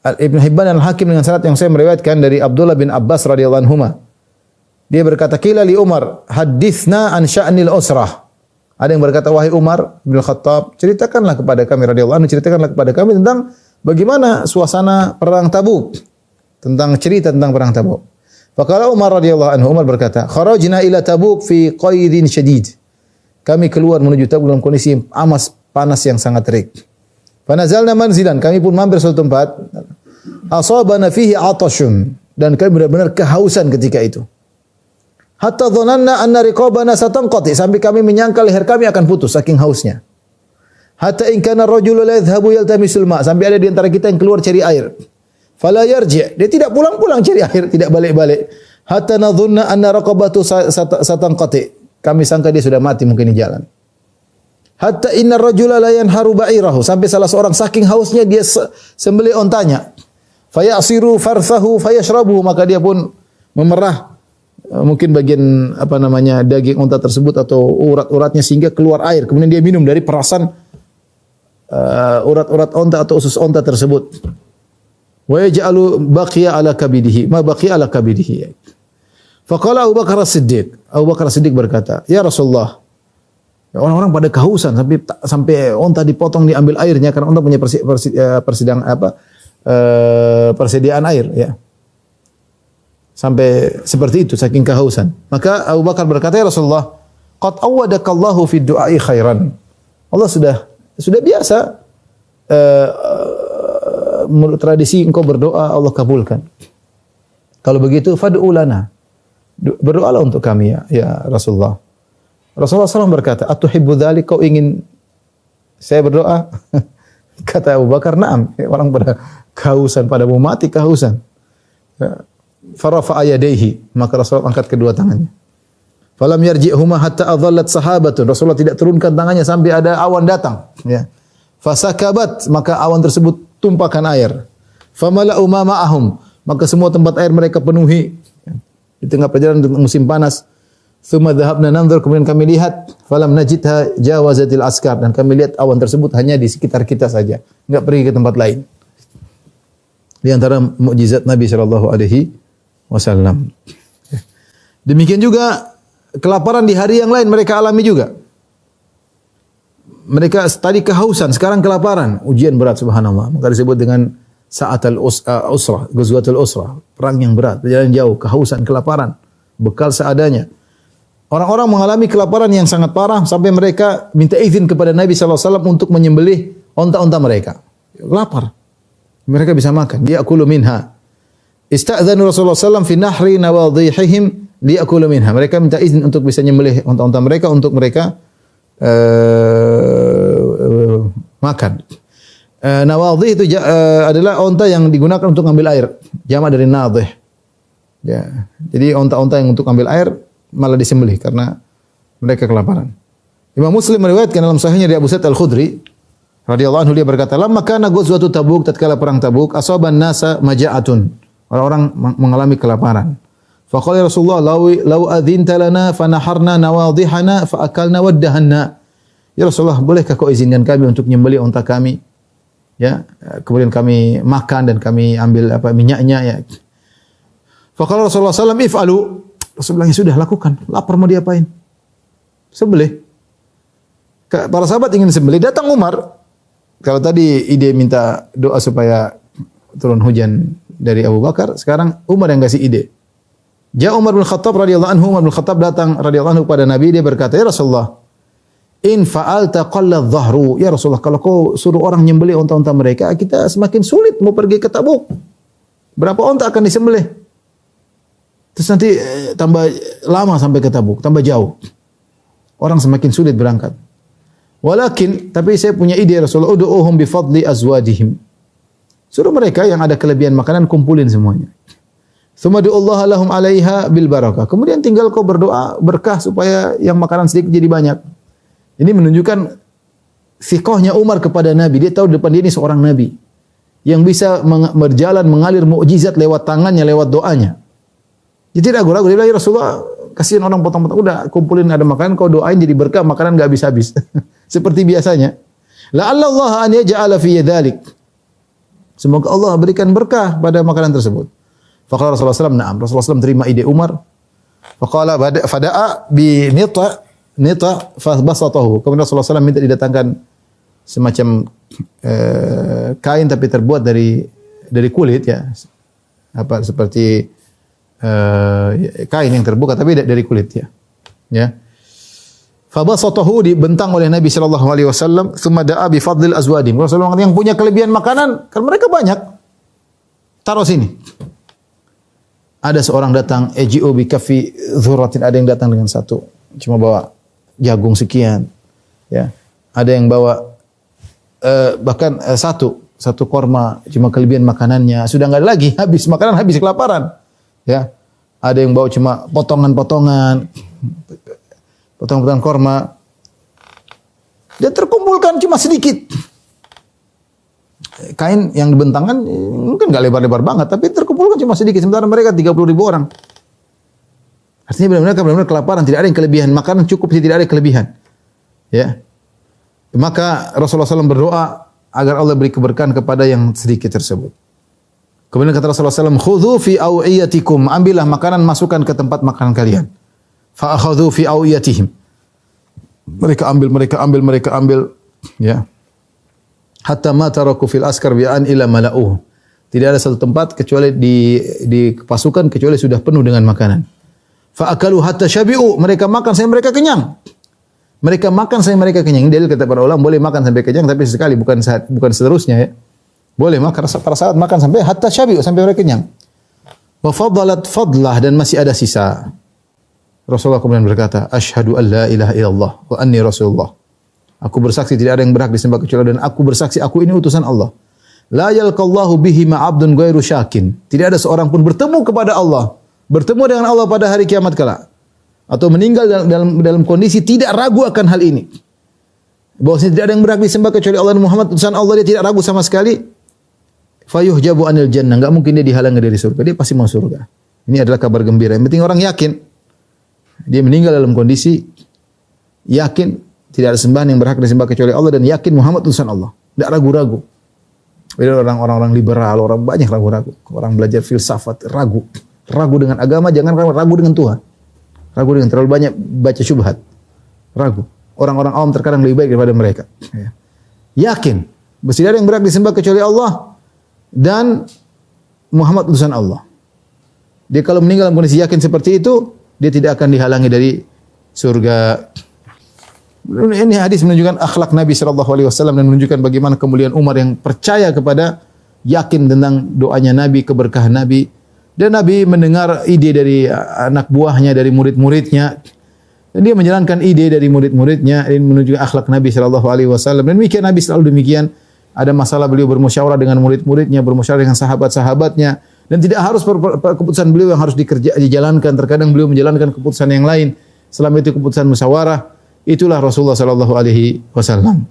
Ibnu Hibban dan Al-Hakim dengan sanad yang saya meriwayatkan dari Abdullah bin Abbas radhiyallahu anhuma. Dia berkata, "Qila li Umar, hadithna an sya'nil usrah." Ada yang berkata, "Wahai Umar bin Khattab, ceritakanlah kepada kami radhiyallahu anhu, ceritakanlah kepada kami tentang bagaimana suasana perang Tabuk, tentang cerita tentang perang Tabuk." Faqala Umar radhiyallahu anhu, Umar berkata, "Kharajna ila Tabuk fi qaidin syadid." Kami keluar menuju Tabuk dalam kondisi panas yang sangat terik. Fanazalna manzilan, kami pun mampir suatu tempat. Asabana fihi atashun, dan kami benar-benar kehausan ketika itu. Hatta dhananna anna riqabana satanqati, sampai kami menyangka leher kami akan putus saking hausnya. Hatta in kana ar-rajulu la yadhhabu yaltamisul ma, sampai ada di antara kita yang keluar cari air. Fala yarji', dia tidak pulang-pulang cari air, tidak balik-balik. Hatta nadhunna anna raqabatu satanqati, kami sangka dia sudah mati mungkin di jalan. Hatta innar rajula la yanharu ba'irahu, sampai salah seorang saking hausnya dia sembelih ontanya. Fayasiru farthahu fayashrabuhu, maka dia pun memerah mungkin bagian daging onta tersebut atau urat-uratnya sehingga keluar air, kemudian dia minum dari perasan urat-urat onta atau usus onta tersebut. Wa yaj'alu baqiya ala kabidihi, ma baqiya ala kabidihi. Faqala Abu Bakar As-Siddiq, Abu Bakar As-Siddiq berkata, "Ya Rasulullah, orang-orang pada kehausan sampai onta dipotong diambil airnya karena onta punya persediaan air, ya. Sampai seperti itu saking kehausan." Maka Abu Bakar berkata, "Ya Rasulullah, qad awwadakallahu fid du'ai khairan." Allah sudah biasa menurut tradisi engkau berdoa Allah kabulkan. Kalau begitu fad'u lana. Berdoalah untuk kami ya Rasulullah. Rasulullah SAW berkata, "Atuhibbu dzalik, kau ingin saya berdoa?" Kata Abu Bakar, "Na'am." Orang pada kehausan, pada mau mati kehausan. Farafa'a yadayhi, maka Rasulullah angkat kedua tangannya. Falam yarji'huma hatta adhallat sahabatun. Rasulullah tidak turunkan tangannya sampai ada awan datang, ya. Fasakabat, maka awan tersebut tumpahkan air. Famala'u ma ma'ahum, maka semua tempat air mereka penuhi. Di tengah perjalanan musim panas. Tsumma dhahabna nanzur, kemudian kami lihat, falam najidha jawazatil askar, dan kami lihat awan tersebut hanya di sekitar kita saja, enggak pergi ke tempat lain. Di antara mukjizat Nabi sallallahu alaihi wasallam. Demikian juga kelaparan di hari yang lain mereka alami juga. Mereka tadi kehausan, sekarang kelaparan, ujian berat subhanallah. Maka disebut dengan sa'atul usrah, ghazwatul usrah, perang yang berat, perjalanan jauh, kehausan, kelaparan, bekal seadanya. Orang-orang mengalami kelaparan yang sangat parah sampai mereka minta izin kepada Nabi sallallahu alaihi wasallam untuk menyembelih onta-onta mereka. Lapar. Mereka bisa makan. Ya'kulu minha. Ista'dzanu Rasulullah sallallahu alaihi wasallam fi nahri nawadhihihim liya'kulu minha. Mereka minta izin untuk bisa menyembelih onta-onta mereka untuk mereka makan. Nawadhih itu adalah onta yang digunakan untuk ambil air. Jamak dari nadhih. Ya. Jadi onta-onta yang untuk ambil air malah disembelih karena mereka kelaparan. Imam Muslim meriwayatkan dalam sahihnya dari Abu Sa'id Al-Khudri radhiyallahu anhu, dia berkata, "Lamma kana ghazwatu Tabuk, tatkala perang Tabuk, asaban nasa maja'atun." Orang-orang mengalami kelaparan. Faqala Rasulullah, "Law adzinta lana fanaharna nawadhihana fa akalna waddahanna." Ya Rasulullah, bolehkah kau izinkan kami untuk menyembelih unta kami? Ya, kemudian kami makan dan kami ambil minyaknya, ya. Faqala Rasulullah sallallahu alaihi wasallam, "If'alu." Rasulullah bilang, "Sudah, lakukan. Lapar mau diapain? Sembelih." Para sahabat ingin sembelih, datang Umar. Kalau tadi ide minta doa supaya turun hujan dari Abu Bakar, sekarang Umar yang kasih ide. Ja Umar bin Khattab radhiyallahu anhu, Umar bin Khattab datang radhiyallahu anhu pada Nabi, dia berkata, "Ya Rasulullah, in fa'alta qalla dhahru." Ya Rasulullah, kalau kau suruh orang nyembelih unta-unta mereka, kita semakin sulit mau pergi ke Tabuk. Berapa unta akan disembelih? Terus nanti tambah lama sampai ke Tabuk, tambah jauh. Orang semakin sulit berangkat. Walakin, tapi saya punya ide Rasulullah, ud'uhum bi fadli azwadihim. Suruh mereka yang ada kelebihan makanan kumpulin semuanya. Tsumma du'allaha lahum 'alaiha bil barakah. Kemudian tinggal kau berdoa berkah supaya yang makanan sedikit jadi banyak. Ini menunjukkan thiqahnya Umar kepada Nabi. Dia tahu di depan dia ini seorang nabi yang bisa berjalan mengalir mukjizat lewat tangannya, lewat doanya. Dia tidak ragu-ragu, dia bilang, "Ya Rasulullah, kasihan orang potong-potong, udah kumpulin ada makanan, kau doain jadi berkah, makanan enggak habis-habis." Seperti biasanya. La'alla Allah an yaj'ala fi dzalik. Semoga Allah berikan berkah pada makanan tersebut. Faqala Rasulullah SAW, na'am. Rasulullah SAW terima ide Umar. Faqala fada'a bi nita fasbasatahu. Kemudian Rasulullah SAW minta didatangkan semacam kain tapi terbuat dari kulit ya. Apa seperti kain yang terbuka tapi dari kulit ya. Ya. Fabasatahu dibentang oleh Nabi sallallahu alaihi wasallam, tsumma da'a bi fadlil azwadim. Rasulullah yang punya kelebihan makanan, kan mereka banyak. Taruh sini. Ada seorang datang, eji'u bi kafi dzurratin, ada yang datang dengan satu cuma bawa jagung sekian. Ya. Ada yang bawa bahkan satu korma, cuma kelebihan makanannya, sudah enggak ada lagi, habis makanan, habis kelaparan. Ya. Ada yang bawa cuma potongan-potongan korma. Dan terkumpulkan cuma sedikit. Kain yang dibentangkan mungkin enggak lebar-lebar banget, tapi terkumpulkan cuma sedikit. Sementara mereka 30.000 orang. Artinya benar-benar kelaparan, tidak ada yang kelebihan. Makanan cukup, tidak ada kelebihan. Ya. Maka Rasulullah SAW berdoa agar Allah beri keberkahan kepada yang sedikit tersebut. Kemudian kata Rasulullah SAW, khudhu fi aw'iyatikum, ambillah makanan, masukkan ke tempat makanan kalian. Fa akhadhu fi aw'iyatihim. Mereka ambil, ya. Hatta ma taraku fil askar bi'an ila mala'uh. Tidak ada satu tempat kecuali di pasukan kecuali sudah penuh dengan makanan. Fa akalu hatta syabi'u, mereka makan sampai mereka kenyang. Mereka makan sampai mereka kenyang. Dalil kata para ulama boleh makan sampai kenyang tapi sekali bukan seterusnya ya. Boleh makan para sahabat makan sampai hatta syabi'u, sampai mereka kenyang. Wa faddalat fadlah, dan masih ada sisa. Rasulullah kemudian berkata, asyhadu an la ilaha illallah wa anni rasulullah. Aku bersaksi tidak ada yang berhak disembah kecuali Allah, dan aku bersaksi aku ini utusan Allah. La yalqallahu bihi ma 'abdun ghairu syakin. Tidak ada seorang pun bertemu kepada Allah, bertemu dengan Allah pada hari kiamat kala, atau meninggal dalam kondisi tidak ragu akan hal ini. Bahwasanya tidak ada yang berhak disembah kecuali Allah dan Muhammad utusan Allah, dia tidak ragu sama sekali. Fayuhjabu anil jannah, enggak mungkin dia dihalangi dari surga, dia pasti mau surga. Ini adalah kabar gembira. Yang penting orang yakin. Dia meninggal dalam kondisi yakin tidak ada sembahan yang berhak disembah kecuali Allah, dan yakin Muhammad utusan Allah. Tidak ragu-ragu. Beda orang-orang liberal, orang banyak ragu-ragu. Orang belajar filsafat ragu. Ragu dengan agama, jangan ragu dengan Tuhan. Ragu dengan terlalu banyak baca syubhat. Ragu. Orang-orang awam terkadang lebih baik daripada mereka. Ya. Yakin. Tidak ada yang berhak disembah kecuali Allah dan Muhammad utusan Allah. Dia kalau meninggal dalam kondisi yakin seperti itu, dia tidak akan dihalangi dari surga. Ini hadis menunjukkan akhlak Nabi SAW dan menunjukkan bagaimana kemuliaan Umar yang percaya kepada, yakin tentang doanya Nabi, keberkahan Nabi. Dan Nabi mendengar ide dari anak buahnya, dari murid-muridnya. Dan dia menjalankan ide dari murid-muridnya. Ini menunjukkan akhlak Nabi SAW. Dan demikian Nabi selalu demikian. Ada masalah beliau bermusyawarah dengan murid-muridnya, bermusyawarah dengan sahabat-sahabatnya. Dan tidak harus keputusan beliau yang harus dijalankan. Terkadang beliau menjalankan keputusan yang lain. Selama itu keputusan musyawarah. Itulah Rasulullah sallallahu alaihi wasallam.